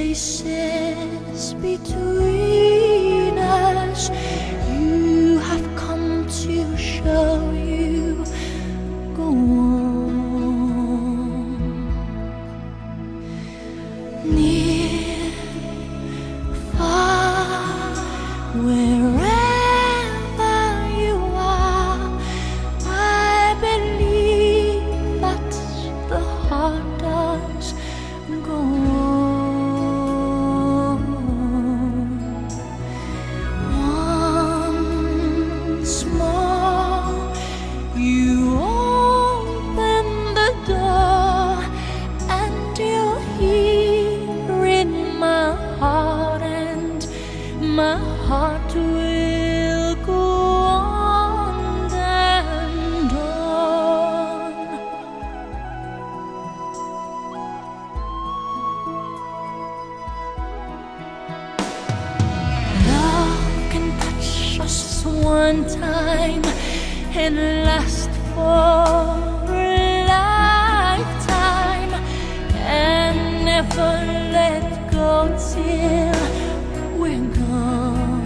spaces between us. You have come to show you go on. Near, far, wherever you are, I believe that the heart does go on. Once more, you open the door, and you're here in my heart, and my heart will go on and on. Love can touch us one time and last for a lifetime, and never let go till we're gone.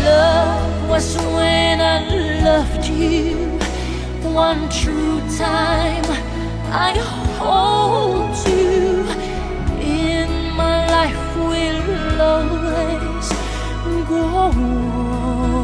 Love was when I loved you one true time. I hold you in my life, will always go on.